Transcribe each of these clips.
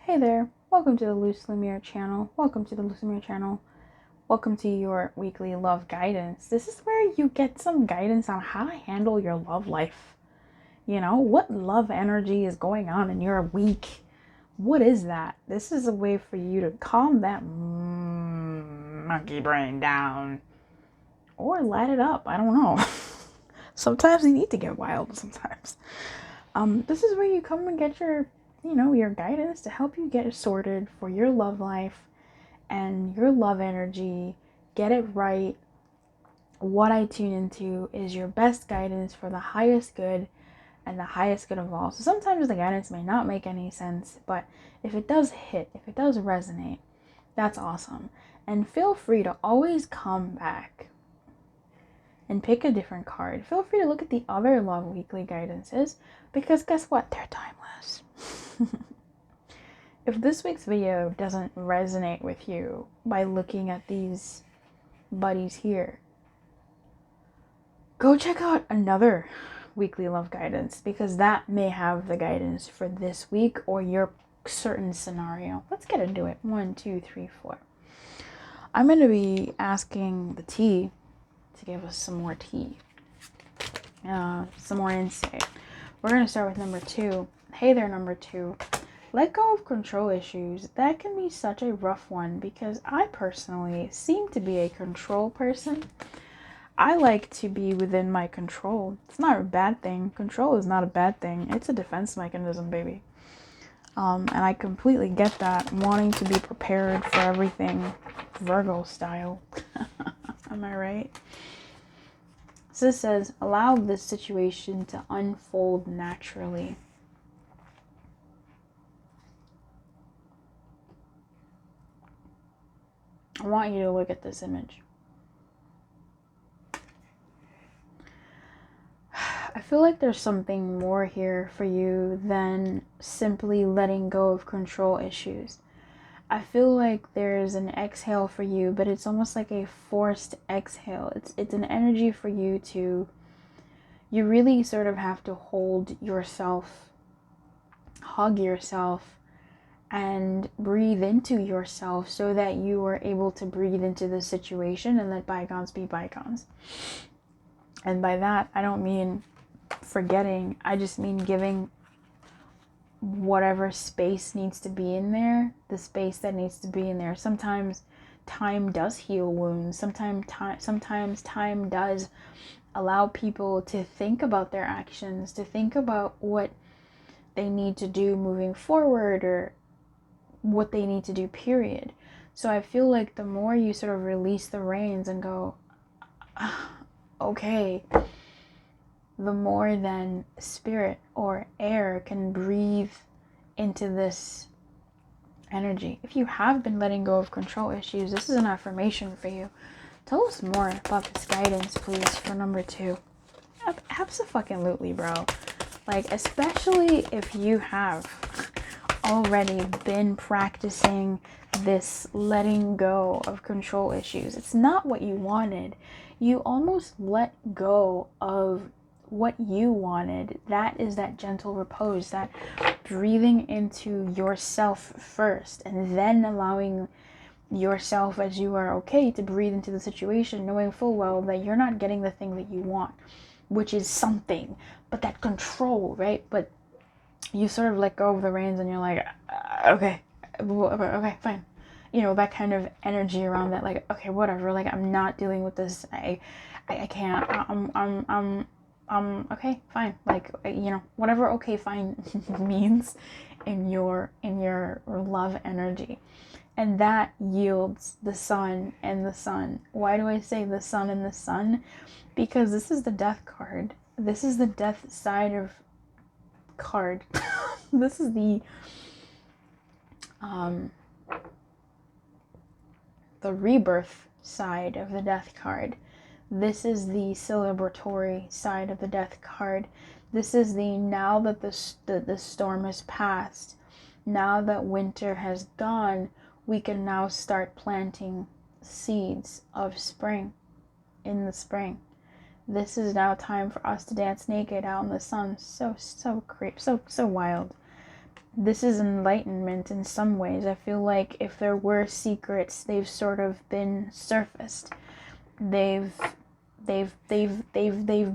Hey there, welcome to the Loosely Mirror channel. Welcome to the Loosely Mirror channel. Welcome to your weekly love guidance. This is where you get some guidance on how to handle your love life. You know, what love energy is going on in your week? What is that? This is a way for you to calm that monkey brain down or light it up. I don't know. Sometimes you need to get wild sometimes. This is where you come and get your guidance to help you get sorted for your love life and your love energy. Get it right. What I tune into is your best guidance for the highest good and the highest good of all. So sometimes the guidance may not make any sense, but if it does hit, if it does resonate, that's awesome. And feel free to always come back and pick a different card. Feel free to look at the other love weekly guidances, because guess what? They're timeless. If this week's video doesn't resonate with you by looking at these buddies here, go check out another weekly love guidance, because that may have the guidance for this week or your certain scenario. Let's get into it. 1, 2, 3, 4. I'm going to be asking the tea to give us some more tea, some more insight. We're going to start with number 2. Hey there, number 2. Let go of control issues. That can be such a rough one, because I personally seem to be a control person. I like to be within my control. It's not a bad thing. Control is not a bad thing. It's a defense mechanism, baby. And I completely get that, wanting to be prepared for everything, Virgo style. Am I right? So this says, allow this situation to unfold naturally. I want you to look at this image. I feel like there's something more here for you than simply letting go of control issues. I feel like there's an exhale for you, but it's almost like a forced exhale. It's an energy for you to, you really sort of have to hold yourself, hug yourself, and breathe into yourself so that you are able to breathe into the situation and let bygones be bygones. And by that, I don't mean forgetting. I just mean giving whatever space needs to be in there, the space that needs to be in there. Sometimes time does heal wounds. Sometimes time does allow people to think about their actions, to think about what they need to do moving forward, or what they need to do, period. So I feel like the more you sort of release the reins and go, okay, the more then spirit or air can breathe into this energy. If you have been letting go of control issues, this is an affirmation for you. Tell us more about this guidance, please, for number 2. Absolutely, bro. Like, especially if you have already been practicing this letting go of control issues. It's not what you wanted. You almost let go of what you wanted. That is that gentle repose, that breathing into yourself first, and then allowing yourself, as you are okay, to breathe into the situation, knowing full well that you're not getting the thing that you want, which is something, but that control, right? But you sort of let go of the reins and you're like, okay, fine. You know, that kind of energy around that, like, okay, whatever, like, I'm not dealing with this. I can't, okay, fine. Like, you know, whatever okay, fine means in your love energy. And that yields the sun and the sun. Why do I say the sun and the sun? Because this is the death card. This is the death side of card. This is the rebirth side of the death card. This is the celebratory side of the death card. This is the, now that the storm has passed, now that winter has gone, we can now start planting seeds of spring in the spring. This is now time for us to dance naked out in the sun. So wild. this is enlightenment in some ways. I feel like if there were secrets, they've sort of been surfaced. They've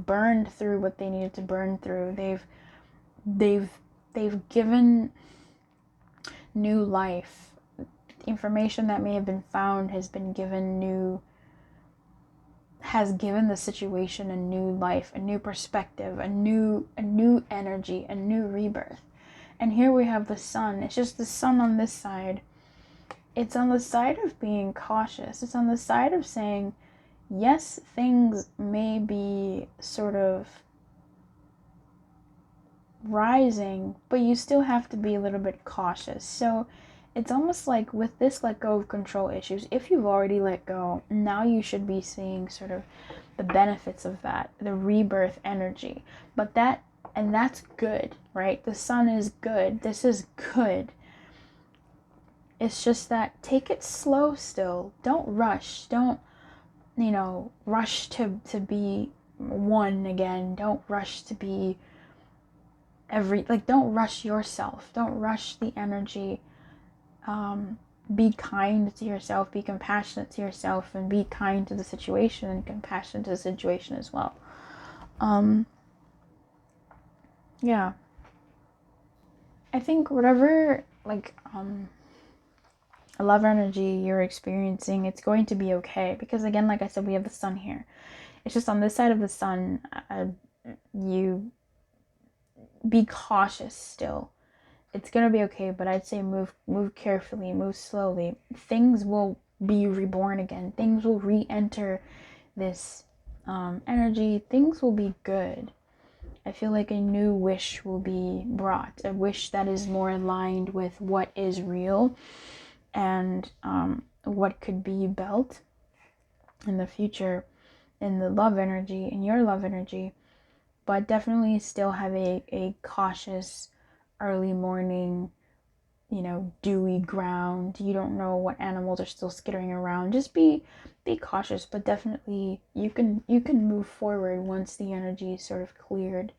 burned through what they needed to burn through. They've given new life. Information that may have been found has given the situation a new life, a new perspective, a new energy, a new rebirth. And here we have the sun. It's just the sun on this side. It's on the side of being cautious. It's on the side of saying, yes, things may be sort of rising, but you still have to be a little bit cautious. So it's almost like with this let go of control issues, if you've already let go, now you should be seeing sort of the benefits of that, the rebirth energy. But that's good, right? The sun is good. This is good. It's just that take it slow still. Don't rush. Don't, rush to be one again. Don't rush to be don't rush yourself. Don't rush the energy. Be kind to yourself, be compassionate to yourself, and be kind to the situation and compassionate to the situation as well. Yeah. I think whatever, love energy you're experiencing, it's going to be okay. Because again, like I said, we have the sun here. It's just on this side of the sun, you be cautious still. It's gonna be okay, but I'd say move carefully, move slowly. Things will be reborn again. Things will re-enter this energy. Things will be good. I feel like a new wish will be brought, a wish that is more aligned with what is real and what could be built in the future in the love energy, in your love energy. But definitely still have a cautious early morning, dewy ground. You don't know what animals are still skittering around. Just be cautious, but definitely you can move forward once the energy is sort of cleared.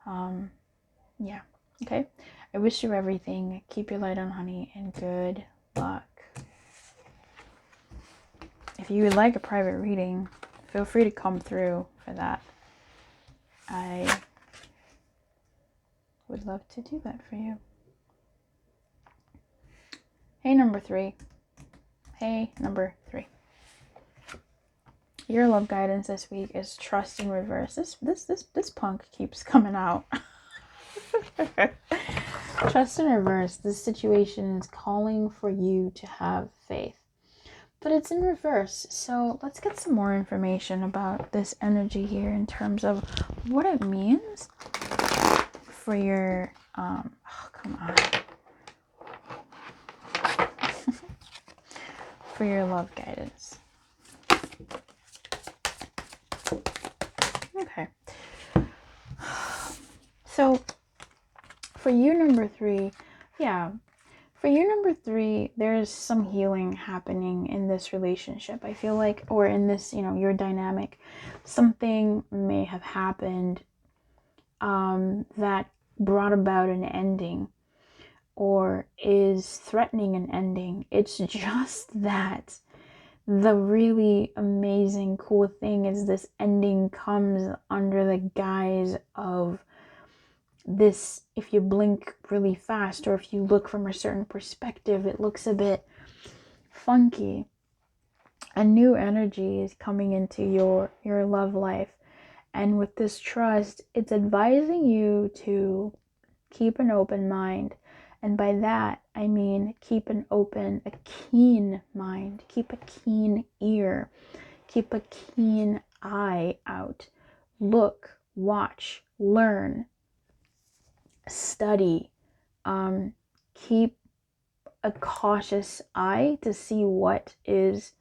Yeah. Okay. I wish you everything. Keep your light on, honey, and good luck. If you would like a private reading, feel free to come through for that. I would love to do that for you. Hey, number 3. Hey, number 3. Your love guidance this week is trust in reverse. This punk keeps coming out. Trust in reverse. This situation is calling for you to have faith. But it's in reverse. So let's get some more information about this energy here in terms of what it means for your for your love guidance. Okay. So for you, number 3, for you, number 3, there's some healing happening in this relationship. I feel like, or in this, your dynamic, something may have happened that brought about an ending or is threatening an ending. It's just that the really amazing, cool thing is this ending comes under the guise of this. If you blink really fast or if you look from a certain perspective, it looks a bit funky. A new energy is coming into your love life, and with this trust, it's advising you to keep an open mind. And by that, I mean keep a keen mind, keep a keen ear, keep a keen eye out. Look, watch, learn, study. Keep a cautious eye to see what is,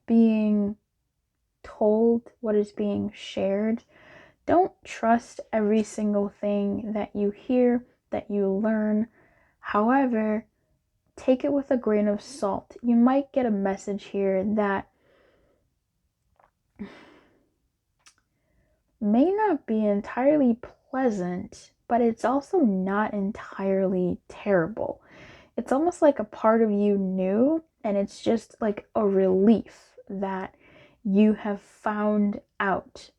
being told, what is being shared. Don't trust every single thing that you hear, that you learn. However, take it with a grain of salt. You might get a message here that may not be entirely pleasant, but it's also not entirely terrible. It's almost like a part of you knew, and it's just like a relief that you have found out.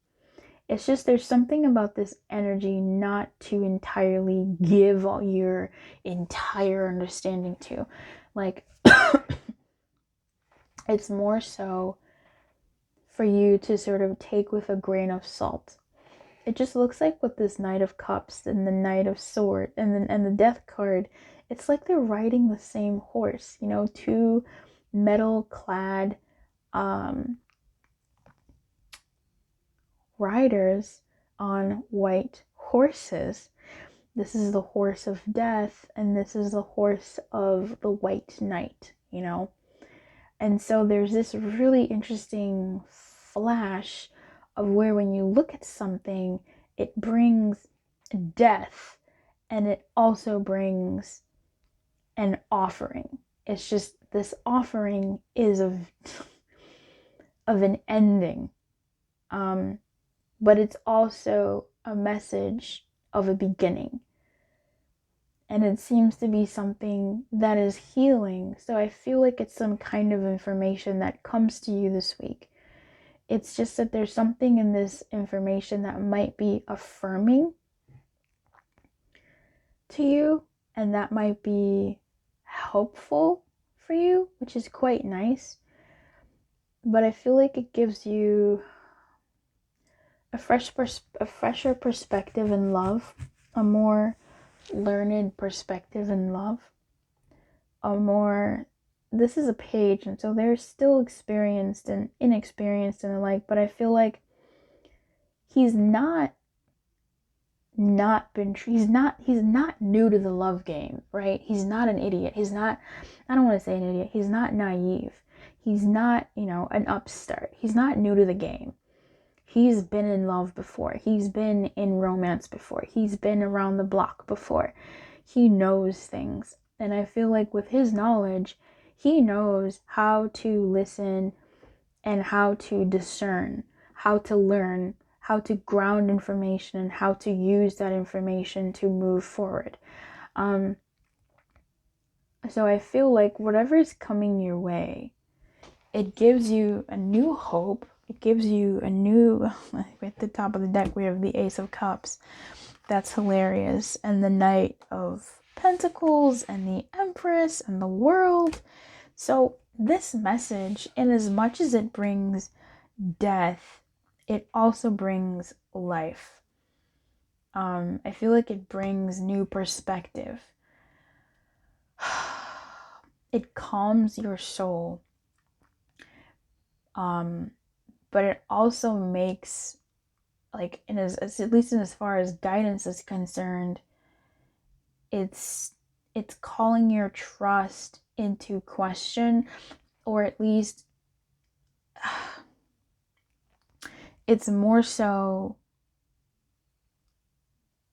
It's just there's something about this energy not to entirely give all your entire understanding to. Like, it's more so for you to sort of take with a grain of salt. It just looks like with this Knight of Cups and the Knight of Swords and the Death card, it's like they're riding the same horse, you know, two metal clad riders on white horses. This is the horse of death, and this is the horse of the white knight, you know? And so there's this really interesting flash of where when you look at something, it brings death, and it also brings an offering. It's just this offering is of an ending. But it's also a message of a beginning. And it seems to be something that is healing. So I feel like it's some kind of information that comes to you this week. It's just that there's something in this information that might be affirming to you, and that might be helpful for you, which is quite nice. But I feel like it gives you a fresher perspective in love, a more learned perspective in love, this is a page, and so they're still experienced and inexperienced and the like, but I feel like he's not new to the love game, right? He's not an idiot. I don't want to say an idiot. He's not naive. He's not, an upstart. He's not new to the game. He's been in love before. He's been in romance before. He's been around the block before. He knows things. And I feel like with his knowledge, he knows how to listen and how to discern, how to learn, how to ground information, and how to use that information to move forward. So I feel like whatever is coming your way, it gives you a new hope. It gives you a new, at the top of the deck, we have the Ace of Cups. That's hilarious. And the Knight of Pentacles and the Empress and the World. So this message, in as much as it brings death, it also brings life. I feel like it brings new perspective. It calms your soul. But it also makes, like, at least in as far as guidance is concerned, it's calling your trust into question, or at least it's more so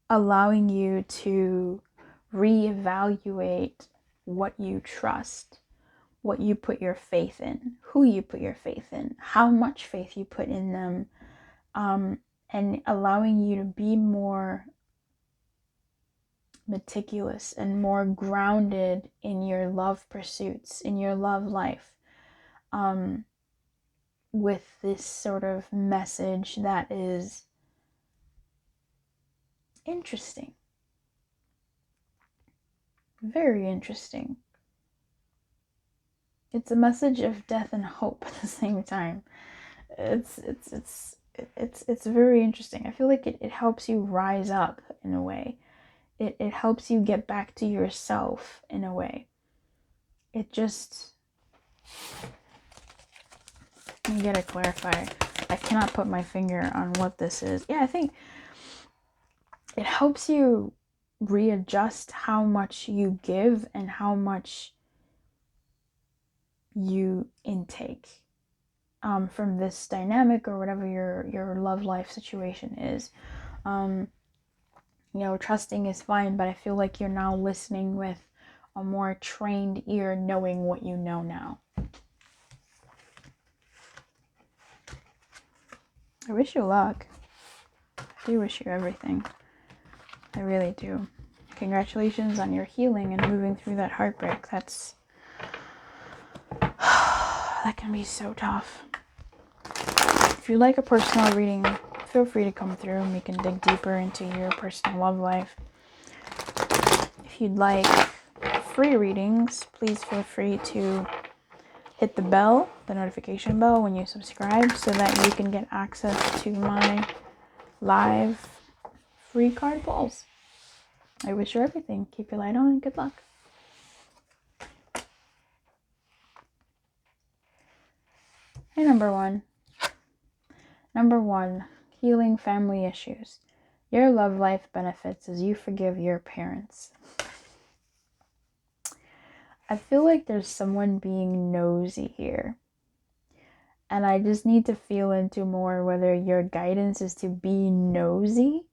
allowing you to reevaluate what you trust, what you put your faith in, who you put your faith in, how much faith you put in them, and allowing you to be more meticulous and more grounded in your love pursuits, in your love life, with this sort of message that is interesting. Very interesting. It's a message of death and hope at the same time. It's very interesting. I feel like it helps you rise up in a way. It helps you get back to yourself in a way. It just, let me get it clarified. I cannot put my finger on what this is. Yeah, I think it helps you readjust how much you give and how much you intake from this dynamic or whatever your love life situation is. Trusting is fine, but I feel like you're now listening with a more trained ear, knowing what you know now. I wish you luck. I do wish you everything. I really do. Congratulations on your healing and moving through that heartbreak. That can be so tough. If you like a personal reading, feel free to come through and we can dig deeper into your personal love life. If you'd like free readings, please feel free to hit the bell, the notification bell when you subscribe, so that you can get access to my live free card pulls. I wish you everything. Keep your light on and good luck. Hey, number one, healing family issues. Your love life benefits as you forgive your parents. I feel like there's someone being nosy here. And I just need to feel into more whether your guidance is to be nosy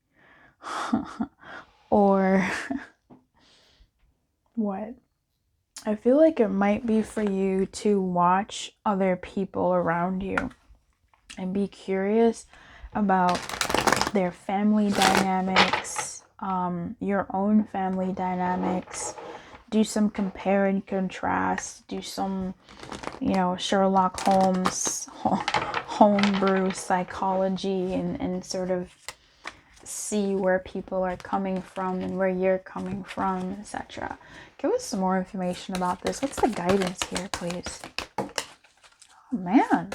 or what. I feel like it might be for you to watch other people around you and be curious about their family dynamics, your own family dynamics. Do some compare and contrast. Do some, Sherlock Holmes homebrew psychology and sort of see where people are coming from and where you're coming from, etc. Give us some more information about this. What's the guidance here, please? Oh, man.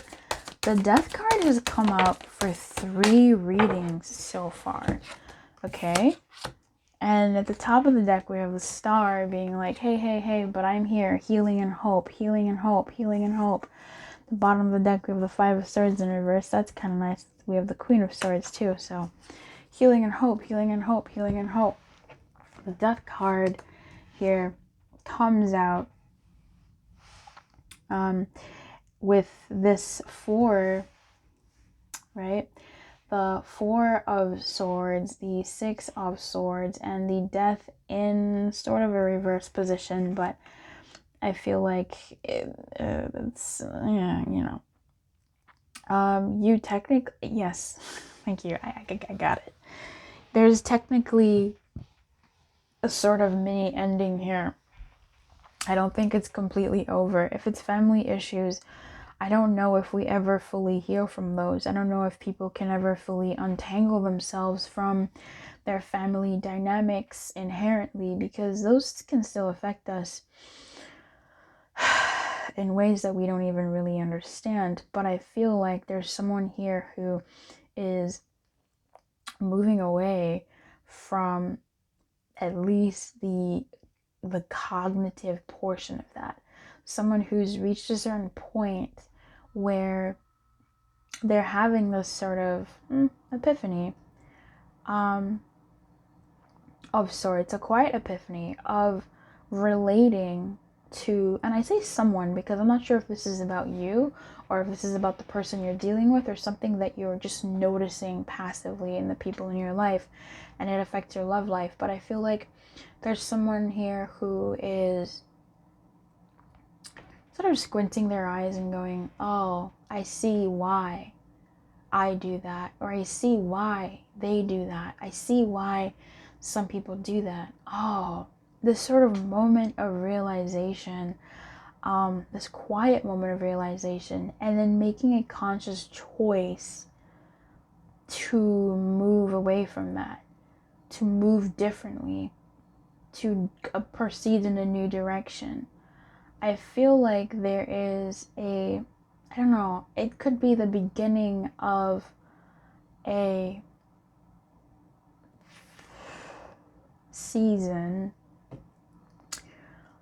The Death card has come out for 3 readings so far. Okay? And at the top of the deck, we have the Star being like, hey, but I'm here. Healing and hope, healing and hope, healing and hope. At the bottom of the deck, we have the 5 of Swords in reverse. That's kind of nice. We have the Queen of Swords too. So healing and hope, healing and hope, healing and hope. The Death card here comes out with this 4, right? The 4 of Swords, the 6 of Swords, and the Death in sort of a reverse position, but I feel like it's, you technically, yes, thank you, I got it. There's technically a sort of mini ending here. I don't think it's completely over. If it's family issues, I don't know if we ever fully heal from those. I don't know if people can ever fully untangle themselves from their family dynamics inherently, because those can still affect us in ways that we don't even really understand. But I feel like there's someone here who is moving away from at least the cognitive portion of that. Someone who's reached a certain point where they're having this sort of epiphany of sorts, a quiet epiphany of relating to, and I say someone because I'm not sure if this is about you or if this is about the person you're dealing with or something that you're just noticing passively in the people in your life and it affects your love life. But I feel like there's someone here who is sort of squinting their eyes and going, oh, I see why I do that, or I see why they do that. I see why some people do that. Oh, this sort of moment of realization, this quiet moment of realization, and then making a conscious choice to move away from that, to move differently, to proceed in a new direction. I feel like there is I don't know, it could be the beginning of a season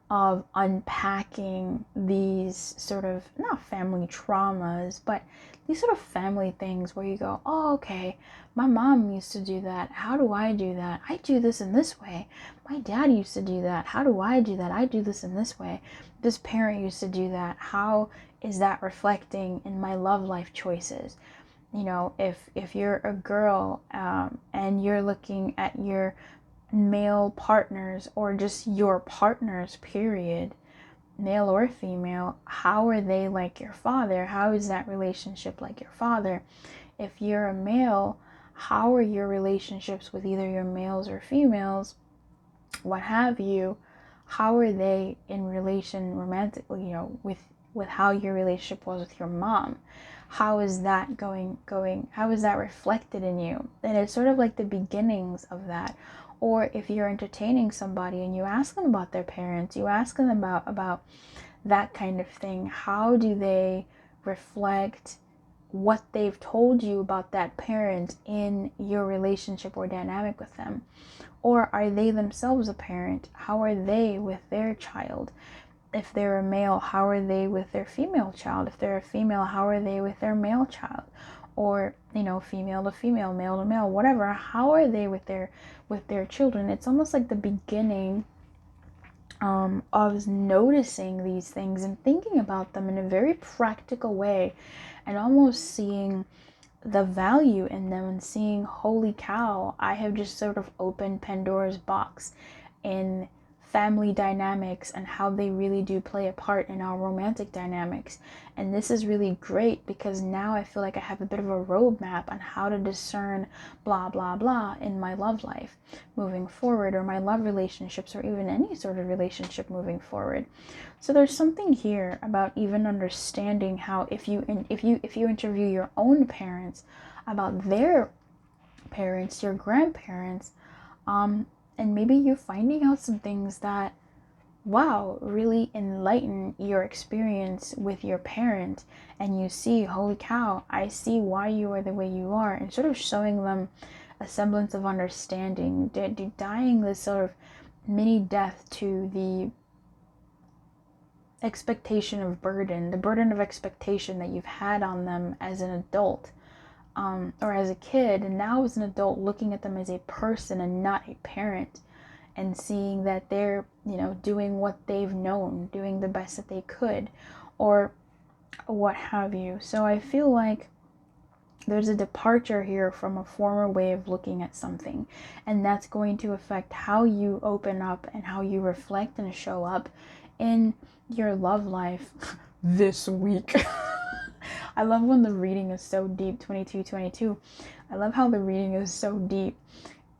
of unpacking these sort of, not family traumas, but these sort of family things where you go, oh, okay, my mom used to do that. How do I do that? I do this in this way. My dad used to do that. How do I do that? I do this in this way. This parent used to do that. How is that reflecting in my love life choices? You know, if you're a girl and you're looking at your male partners or just your partners, period, male or female, how are they like your father? How is that relationship like your father? If you're a male, how are your relationships with either your males or females, what have you, how are they in relation romantically, with how your relationship was with your mom? How is that going, how is that reflected in you? And it's sort of like the beginnings of that. Or if you're entertaining somebody and you ask them about their parents, you ask them about that kind of thing, how do they reflect what they've told you about that parent in your relationship or dynamic with them? Or are they themselves a parent? How are they with their child? If they're a male, how are they with their female child? If they're a female, how are they with their male child? Or, female to female, male to male, whatever. How are they with their children? It's almost like the beginning of noticing these things and thinking about them in a very practical way, and almost seeing the value in them and seeing, holy cow, I have just sort of opened Pandora's box in family dynamics and how they really do play a part in our romantic dynamics. And this is really great because now I feel like I have a bit of a roadmap on how to discern blah blah blah in my love life moving forward, or my love relationships, or even any sort of relationship moving forward. So there's something here about even understanding how if you interview your own parents about their parents, your grandparents, and maybe you're finding out some things that, wow, really enlighten your experience with your parent, and you see, holy cow, I see why you are the way you are, and sort of showing them a semblance of understanding, dying this sort of mini death to the expectation of burden, the burden of expectation that you've had on them as an adult, or as a kid, and now as an adult looking at them as a person and not a parent, and seeing that they're, doing what they've known, doing the best that they could, or what have you. So I feel like there's a departure here from a former way of looking at something, and that's going to affect how you open up and how you reflect and show up in your love life this week. I love when the reading is so deep, 22. I love how the reading is so deep,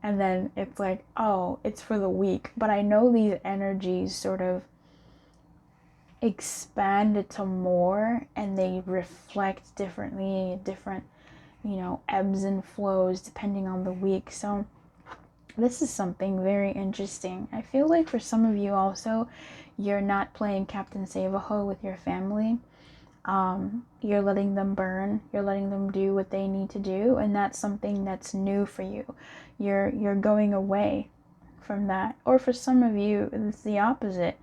and then it's like, oh, it's for the week. But I know these energies sort of expand to more, and they reflect differently, different, ebbs and flows depending on the week. So this is something very interesting. I feel like for some of you also, you're not playing Captain Save-A-Ho with your family. You're letting them burn, you're letting them do what they need to do, and that's something that's new for you. You're going away from that. Or for some of you, it's the opposite.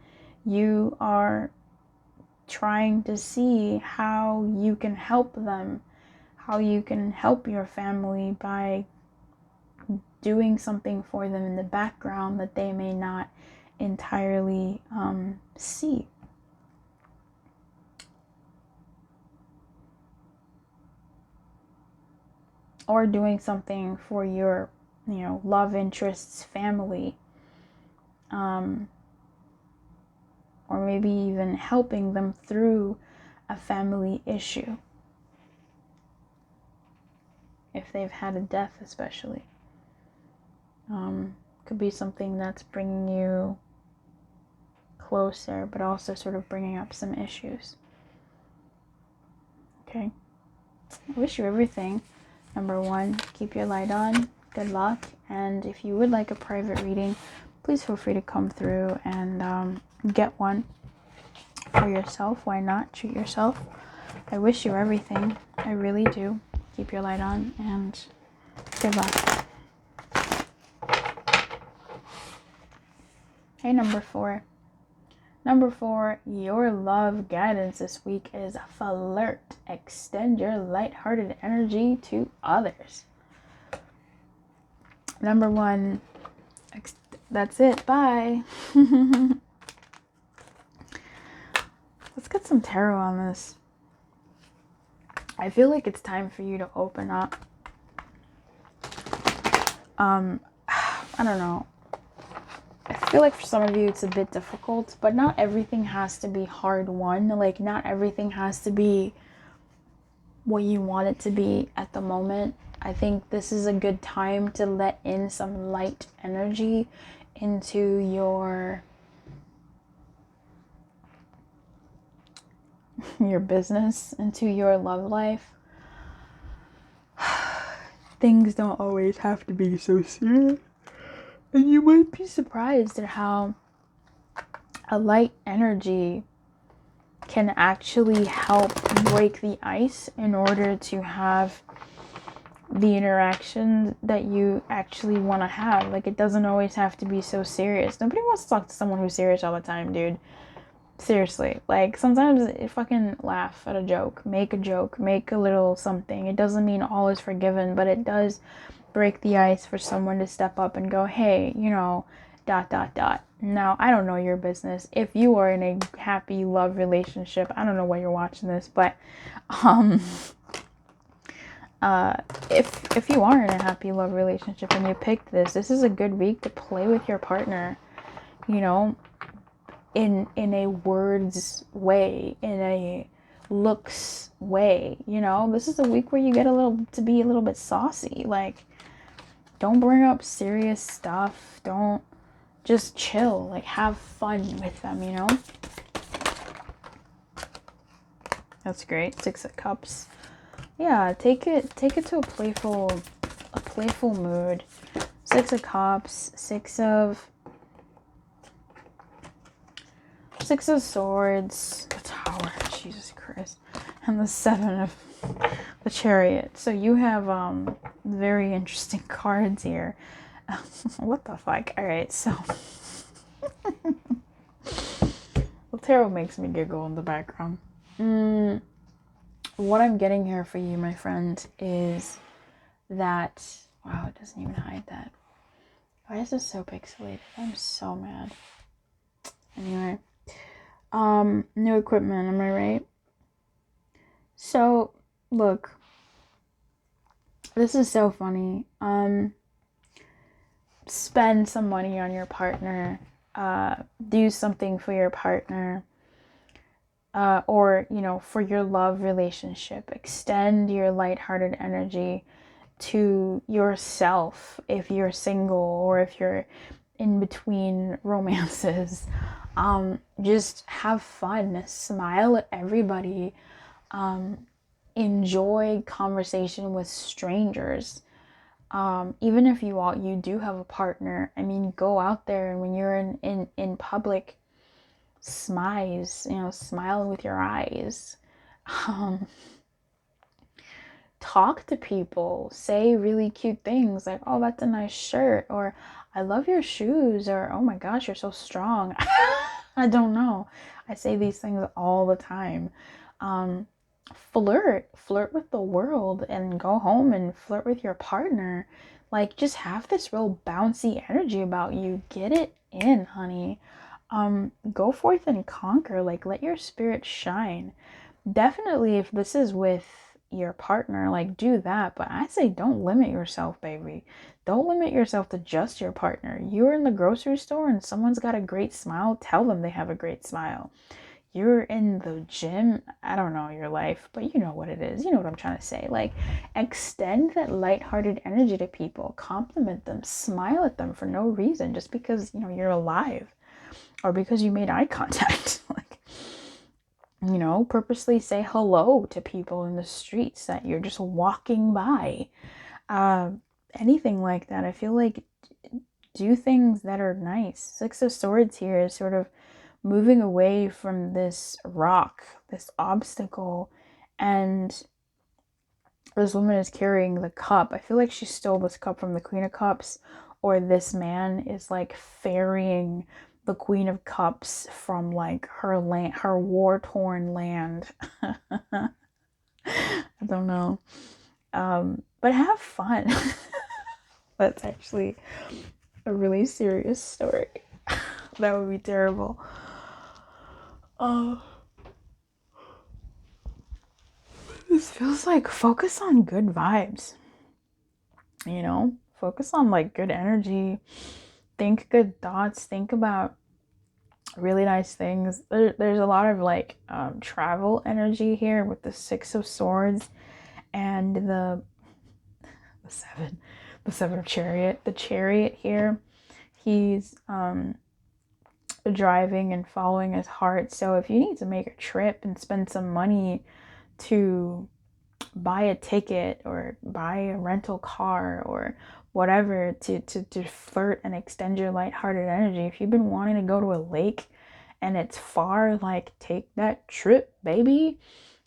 You are trying to see how you can help them, how you can help your family by doing something for them in the background that they may not entirely see. Or doing something for your, love interest's family. Or maybe even helping them through a family issue. If they've had a death especially. Could be something that's bringing you closer, but also sort of bringing up some issues. Okay? I wish you everything. Number 1, keep your light on. Good luck. And if you would like a private reading, please feel free to come through and get one for yourself. Why not? Treat yourself. I wish you everything. I really do. Keep your light on and good luck. Okay, number 4. Number 4, your love guidance this week is flirt. Extend your lighthearted energy to others. Number 1, that's it. Bye. Let's get some tarot on this. I feel like it's time for you to open up. I don't know. I feel like for some of you it's a bit difficult, but not everything has to be hard won. Like, not everything has to be what you want it to be at the moment. I think this is a good time to let in some light energy into your business, into your love life. Things don't always have to be so serious. And you might be surprised at how a light energy can actually help break the ice in order to have the interaction that you actually want to have. Like, it doesn't always have to be so serious. Nobody wants to talk to someone who's serious all the time, dude. Seriously. Like, sometimes fucking laugh at a joke, make a little something. It doesn't mean all is forgiven, but it does break the ice for someone to step up and go, hey, you know, ... Now, I don't know your business. If you are in a happy love relationship, I don't know why you're watching this, but if you are in a happy love relationship and you picked this is a good week to play with your partner, you know, in a words way, in a looks way, you know. This is a week where you get to be a little bit saucy. Like, don't bring up serious stuff. Don't, just chill, like have fun with them, you know. That's great. 6 of Cups. Yeah, take it to a playful mood. 6 of Cups, 6 of Swords, the Tower, Jesus Christ, and the 7 of the Chariot. So you have very interesting cards here. What the fuck? All right, so the tarot makes me giggle in the background. What I'm getting here for you, my friend, is that, wow, it doesn't even hide that. Why is this so pixelated? I'm so mad. Anyway, new equipment, am I right? So, look, this is so funny. Spend some money on your partner, do something for your partner, or, you know, for your love relationship. Extend your lighthearted energy to yourself if you're single or if you're in between romances. Just have fun, smile at everybody, enjoy conversation with strangers. Even if you do have a partner, I mean, go out there, and when you're in public, smile with your eyes. Talk to people, say really cute things like, oh, that's a nice shirt, or I love your shoes, or oh my gosh, you're so strong. I don't know. I say these things all the time. Flirt with the world, and go home and flirt with your partner. Like, just have this real bouncy energy about you. Get it in, honey. Go forth and conquer. Like, let your spirit shine. Definitely, if this is with your partner, like, do that. But I say don't limit yourself, baby. Don't limit yourself to just your partner. You're in the grocery store and someone's got a great smile, tell them they have a great smile. You're in the gym, I don't know your life, but you know what it is. You know what I'm trying to say. Like, extend that lighthearted energy to people. Compliment them. Smile at them for no reason, just because, you know, you're alive or because you made eye contact. Like, you know, purposely say hello to people in the streets that you're just walking by. Anything like that. I feel like do things that are nice. 6 of Swords here is sort of moving away from this rock, this obstacle, and this woman is carrying the cup. I feel like she stole this cup from the Queen of Cups, or this man is like ferrying the Queen of Cups from like her land, her war-torn land. I don't know. But have fun. That's actually a really serious story. That would be terrible. This feels like focus on good vibes. You know, focus on like good energy. Think good thoughts. Think about really nice things. There's a lot of like travel energy here with the 6 of Swords and the the seven of chariot. The chariot here, he's driving and following his heart. So if you need to make a trip and spend some money to buy a ticket or buy a rental car or whatever to flirt and extend your lighthearted energy, if you've been wanting to go to a lake and it's far, like, take that trip, baby.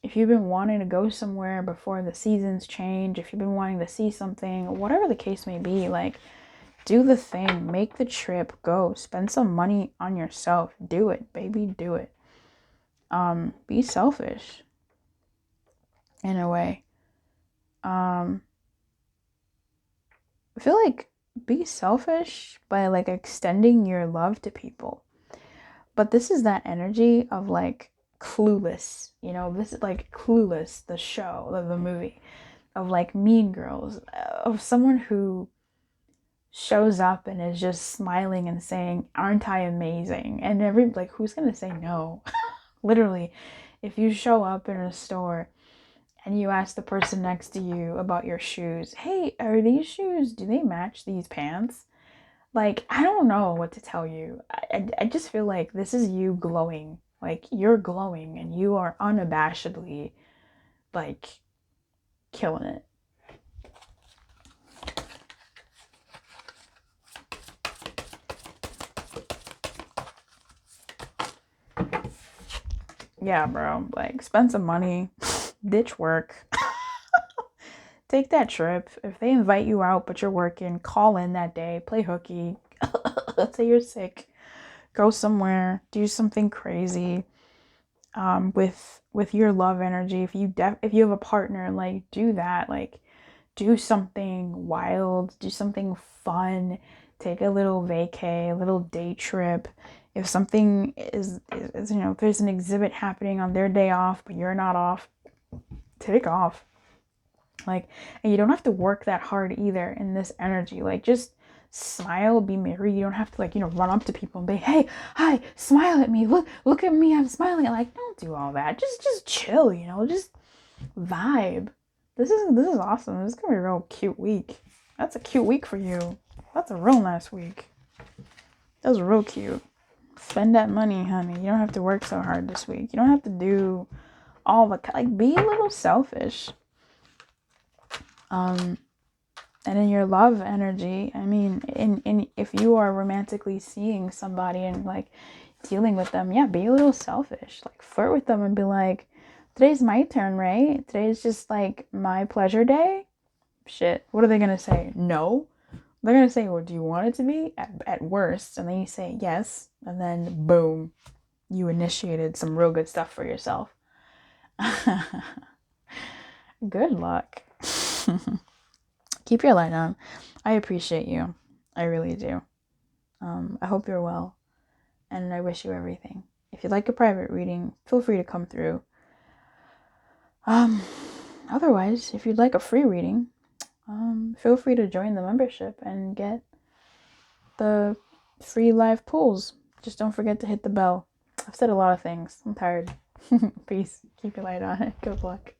If you've been wanting to go somewhere before the seasons change, if you've been wanting to see something, whatever the case may be, like, do the thing, make the trip, go, spend some money on yourself, do it, baby, do it. Be selfish in a way. I feel like be selfish by, like, extending your love to people. But this is that energy of, like, Clueless, you know, this is like Clueless, the show, the movie, of, like, Mean Girls, of someone who shows up and is just smiling and saying, aren't I amazing? And like, who's gonna say no? Literally, if you show up in a store and you ask the person next to you about your shoes, hey, are these shoes, do they match these pants? Like, I don't know what to tell you. I just feel like this is you glowing. Like, you're glowing and you are unabashedly, like, killing it. Yeah, bro. Like, spend some money, ditch work, take that trip. If they invite you out but you're working, call in that day, play hooky. Let's say you're sick. Go somewhere, do something crazy. With your love energy. If you have a partner, like, do that. Like, do something wild, do something fun, take a little vacay, a little day trip. If something is, you know, if there's an exhibit happening on their day off, but you're not off, take off. Like, and you don't have to work that hard either in this energy. Like, just smile, be merry. You don't have to, like, you know, run up to people and be, hey, hi, smile at me. Look at me, I'm smiling. Like, don't do all that. Just chill, you know, just vibe. This is awesome. This is gonna be a real cute week. That's a cute week for you. That's a real nice week. That was real cute. Spend that money, honey. You don't have to work so hard this week. You don't have to do all the, like, be a little selfish. And in your love energy, I mean, in if you are romantically seeing somebody and, like, dealing with them, yeah, be a little selfish. Like, flirt with them and be like, today's my turn, right? Today's just, like, my pleasure day. Shit, what are they gonna say? No? They're gonna say, well, do you want it to be? At worst. And then you say yes, and then boom, you initiated some real good stuff for yourself. Good luck. Keep your light on. I appreciate you. I really do. I hope you're well, and I wish you everything. If you'd like a private reading, feel free to come through. Otherwise, if you'd like a free reading, feel free to join the membership and get the free live pulls. Just don't forget to hit the bell. I've said a lot of things. I'm tired. Peace. Keep your light on. Good luck.